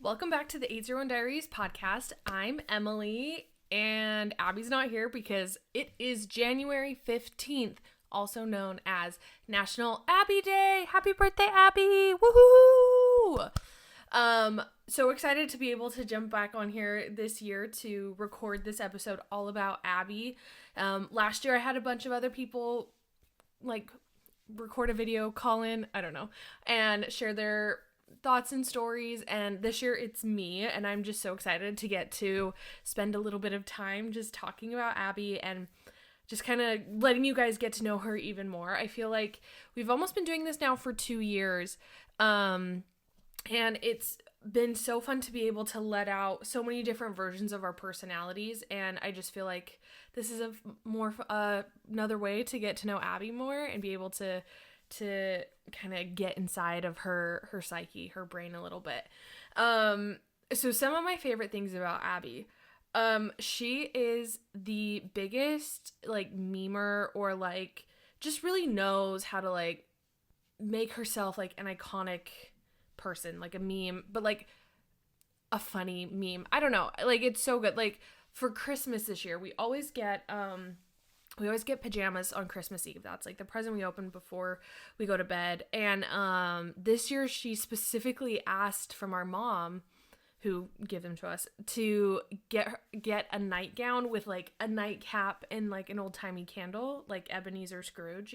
Welcome back to the 801 Diaries podcast. I'm Emily, and Abby's not here because it is January 15th, also known as National Abbi Day. Happy birthday, Abby! Woohoo! So excited to be able to jump back on here this year to record this episode all about Abby. Last year I had a bunch of other people record a video, call in, I don't know, and share their thoughts and stories, and this year it's me, and I'm just so excited to get to spend a little bit of time just talking about Abby and just kind of letting you guys get to know her even more. I feel like we've almost been doing this now for 2 years, and it's been so fun to be able to let out so many different versions of our personalities, and I just feel like this is another way to get to know Abby more and be able to kind of get inside of her psyche, her brain a little bit. So some of my favorite things about Abby, she is the biggest memer, or just really knows how to make herself an iconic person, a meme, but a funny meme. I don't know, it's so good. For Christmas this year, we always get pajamas on Christmas Eve. That's the present we open before we go to bed. And this year she specifically asked from our mom, who gave them to us, to get a nightgown with a nightcap and an old-timey candle, like Ebenezer Scrooge,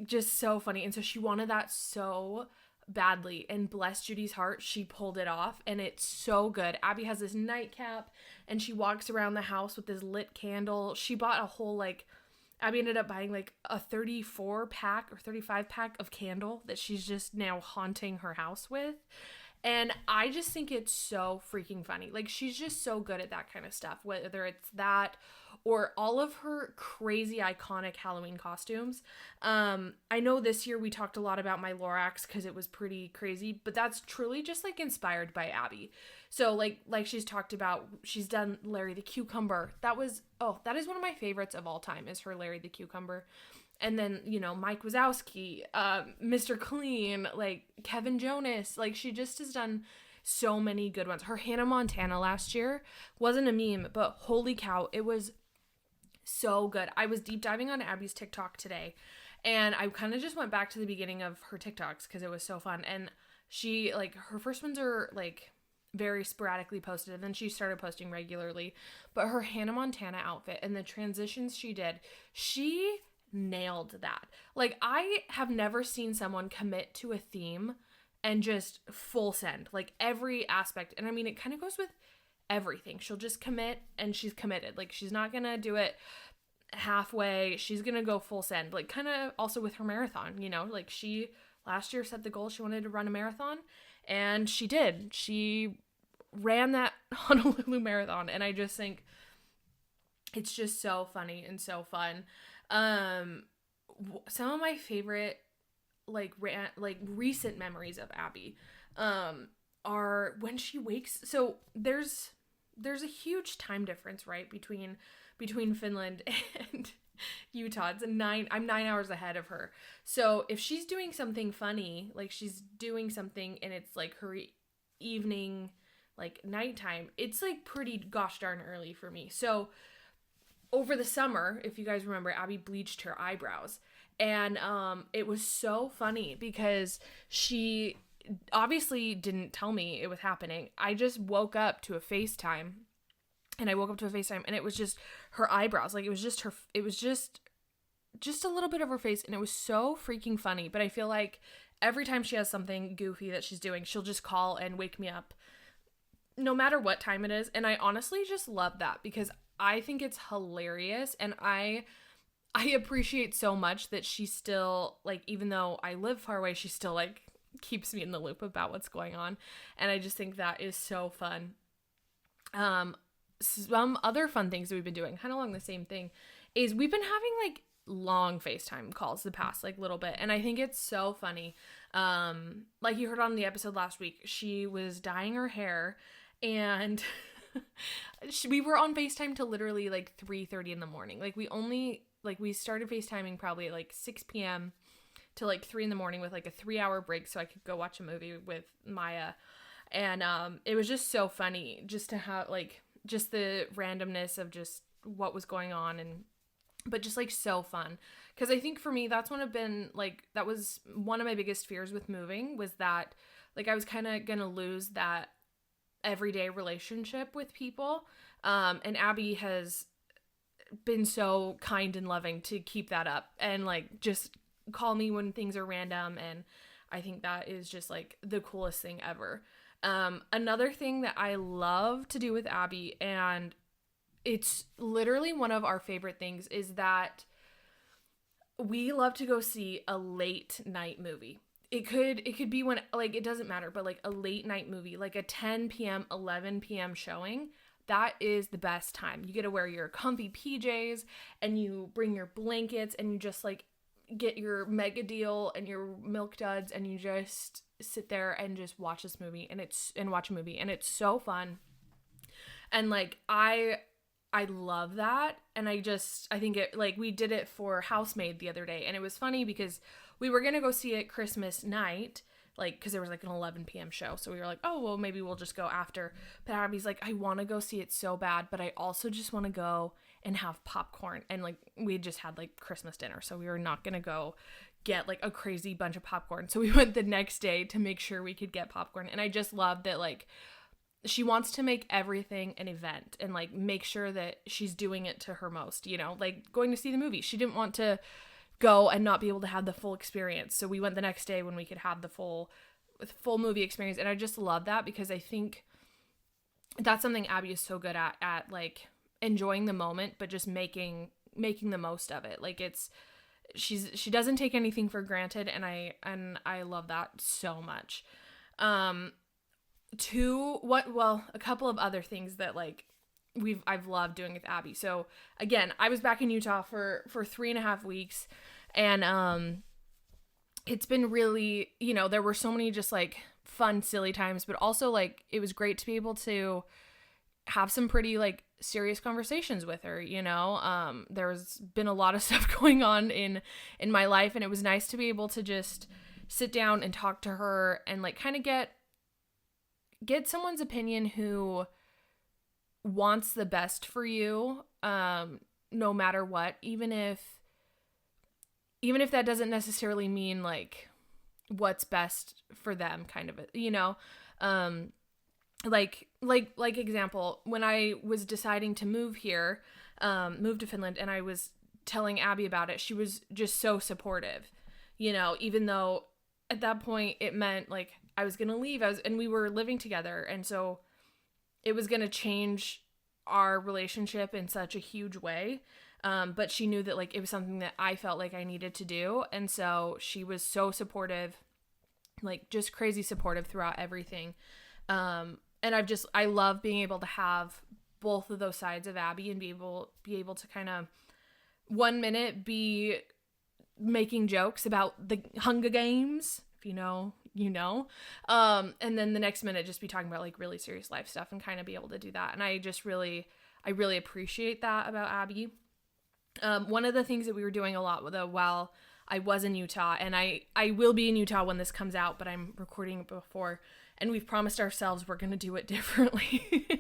just so funny. And so she wanted that so badly, and bless Judy's heart, she pulled it off, and it's so good. Abby has this nightcap, and she walks around the house with this lit candle. She bought a whole Abby ended up buying a 34 pack or 35 pack of candle that she's just now haunting her house with. And I just think it's so freaking funny. She's just so good at that kind of stuff, whether it's that or all of her crazy iconic Halloween costumes. I know this year we talked a lot about my Lorax because it was pretty crazy, but that's truly just inspired by Abby. So like she's talked about, she's done Larry the Cucumber. That is one of my favorites of all time, is her Larry the Cucumber. And then, Mike Wazowski, Mr. Clean, Kevin Jonas. She just has done so many good ones. Her Hannah Montana last year wasn't a meme, but holy cow, it was so good. I was deep diving on Abby's TikTok today, and I kind of just went back to the beginning of her TikToks because it was so fun. And she, her first ones are, very sporadically posted, and then she started posting regularly. But her Hannah Montana outfit and the transitions she did, she nailed that. I have never seen someone commit to a theme and just full send, every aspect. And I mean, it kind of goes with everything. She'll just commit, and she's committed. She's not gonna do it halfway. She's gonna go full send. Kind of also with her marathon, she last year set the goal she wanted to run a marathon, and she did. She ran that Honolulu marathon, and I just think it's just so funny and so fun. Some of my favorite recent memories of Abby are when she wakes. So there's a huge time difference, right, between Finland and Utah. I'm 9 hours ahead of her. So if she's doing something funny, she's doing something and it's her evening, nighttime, it's pretty gosh darn early for me. So over the summer, if you guys remember, Abby bleached her eyebrows, and it was so funny because she obviously didn't tell me it was happening. I just woke up to a FaceTime, and it was just her eyebrows. It was just a little bit of her face, and it was so freaking funny. But I feel like every time she has something goofy that she's doing, she'll just call and wake me up no matter what time it is. And I honestly just love that because I think it's hilarious, and I appreciate so much that she still, even though I live far away, she still keeps me in the loop about what's going on. And I just think that is so fun. Some other fun things that we've been doing, kind of along the same thing, is we've been having long FaceTime calls the past little bit, and I think it's so funny. You heard on the episode last week, she was dyeing her hair, and we were on FaceTime till literally 3:30 in the morning. We started FaceTiming probably at 6 p.m. to 3 in the morning with a 3-hour break so I could go watch a movie with Maya. And it was just so funny just to have like just the randomness of just what was going on, and but just like so fun. Because I think for me, that was one of my biggest fears with moving, was that like I was kind of gonna lose that everyday relationship with people. And Abby has been so kind and loving to keep that up, and like just call me when things are random. And I think that is just like the coolest thing ever. Another thing that I love to do with Abby, and it's literally one of our favorite things, is that we love to go see a late night movie. It could be when, like, it doesn't matter, but like a late night movie, like a 10 p.m., 11 p.m. showing. That is the best time. You get to wear your comfy PJs, and you bring your blankets, and you just like get your Mega Deal and your Milk Duds, and you just sit there and just watch this movie, and watch a movie, and it's so fun. And like I love that. And I think it, like, we did it for Housemaid the other day, and it was funny because we were gonna go see it Christmas night, like, because there was like an 11 p.m. show, so we were like, oh well, maybe we'll just go after. But Abby's like, I want to go see it so bad, but I also just want to go and have popcorn. And like we just had like Christmas dinner, so we were not gonna go get like a crazy bunch of popcorn. So we went the next day to make sure we could get popcorn. And I just love that, like, she wants to make everything an event and like make sure that she's doing it to her most, you know, like going to see the movie. She didn't want to go and not be able to have the full experience. So we went the next day when we could have the full movie experience. And I just love that, because I think that's something Abby is so good at like enjoying the moment, but just making the most of it. Like she doesn't take anything for granted. And I love that so much. A couple of other things that like I've loved doing with Abby. So again, I was back in Utah for 3.5 weeks, and it's been really, you know, there were so many just like fun, silly times, but also like it was great to be able to have some pretty like serious conversations with her, you know. There's been a lot of stuff going on in my life, and it was nice to be able to just sit down and talk to her and like kind of get someone's opinion who wants the best for you, no matter what, even if that doesn't necessarily mean like what's best for them, kind of, you know. Like example, when I was deciding to move to Finland, and I was telling Abby about it, she was just so supportive, you know, even though at that point it meant like I was going to leave, and we were living together. And so it was going to change our relationship in such a huge way. But she knew that like it was something that I felt like I needed to do. And so she was so supportive, like just crazy supportive throughout everything. And I love being able to have both of those sides of Abby, and be able to kind of 1 minute be making jokes about the Hunger Games, if you know, you know, and then the next minute just be talking about like really serious life stuff, and kind of be able to do that. And I really appreciate that about Abby. One of the things that we were doing a lot while I was in Utah, and I will be in Utah when this comes out, but I'm recording it before, and we've promised ourselves we're going to do it differently,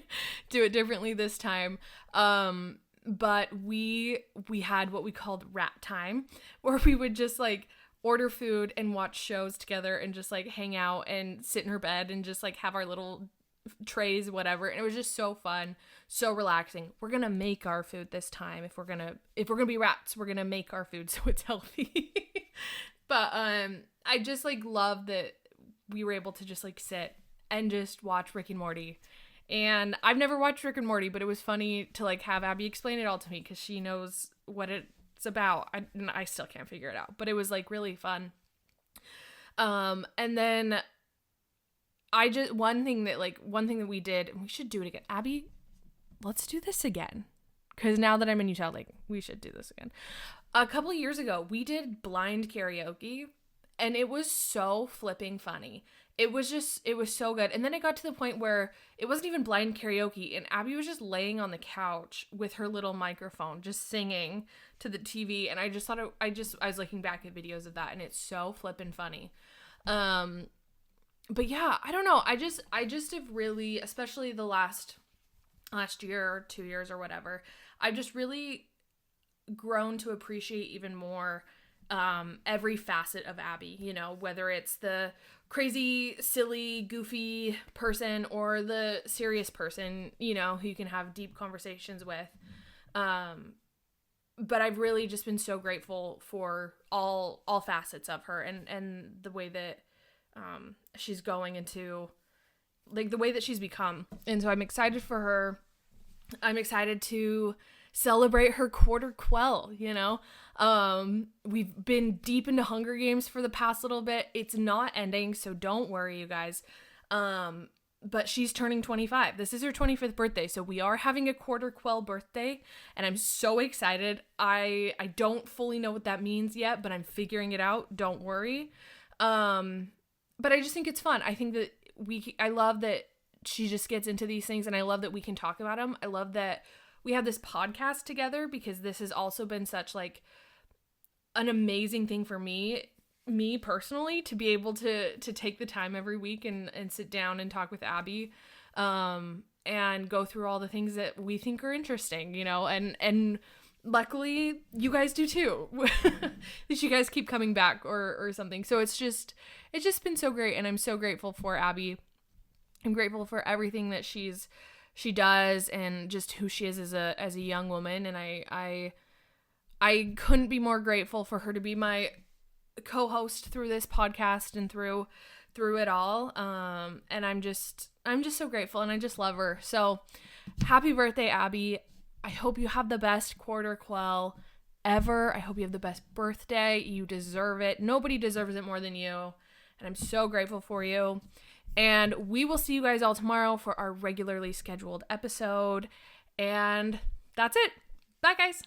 this time. But we had what we called rat time, where we would just like order food and watch shows together, and just like hang out and sit in her bed and just like have our little trays, whatever. And it was just so fun, so relaxing. We're gonna make our food this time. If we're gonna be rats, we're gonna make our food so it's healthy. But I just like love that we were able to just like sit and just watch Rick and Morty. And I've never watched Rick and Morty, but it was funny to like have Abby explain it all to me, because she knows what it's about. I still can't figure it out, but it was like really fun. And then one thing that we did, and we should do it again. Abby, let's do this again. Because now that I'm in Utah, like, we should do this again. A couple years ago, we did blind karaoke, and it was so flipping funny. It was so good. And then it got to the point where it wasn't even blind karaoke, and Abby was just laying on the couch with her little microphone, just singing to the TV. And I just thought I was looking back at videos of that, and it's so flipping funny. But yeah, I don't know. I just have really, especially the last year or 2 years or whatever, I've just really grown to appreciate even more every facet of Abbi, you know, whether it's the crazy, silly, goofy person or the serious person, you know, who you can have deep conversations with. But I've really just been so grateful for all facets of her, and the way that she's going into, like, the way that she's become. And so I'm excited for her. I'm excited to celebrate her quarter Quell, you know? We've been deep into Hunger Games for the past little bit. It's not ending, so don't worry, you guys. But she's turning 25. This is her 25th birthday, so we are having a quarter Quell birthday, and I'm so excited. I don't fully know what that means yet, but I'm figuring it out. Don't worry. But I just think it's fun. I think that I love that she just gets into these things, and I love that we can talk about them. I love that we have this podcast together, because this has also been such, like, an amazing thing for me personally, to be able to take the time every week and sit down and talk with Abbi, and go through all the things that we think are interesting, you know, and luckily you guys do too. That you guys keep coming back or something. So it's just been so great, and I'm so grateful for Abbi. I'm grateful for everything that she does, and just who she is as a young woman, and I couldn't be more grateful for her to be my co-host through this podcast and through it all. And I'm just so grateful, and I just love her. So happy birthday, Abbi. I hope you have the best quarter Quell ever. I hope you have the best birthday. You deserve it. Nobody deserves it more than you. And I'm so grateful for you. And we will see you guys all tomorrow for our regularly scheduled episode. And that's it. Bye, guys.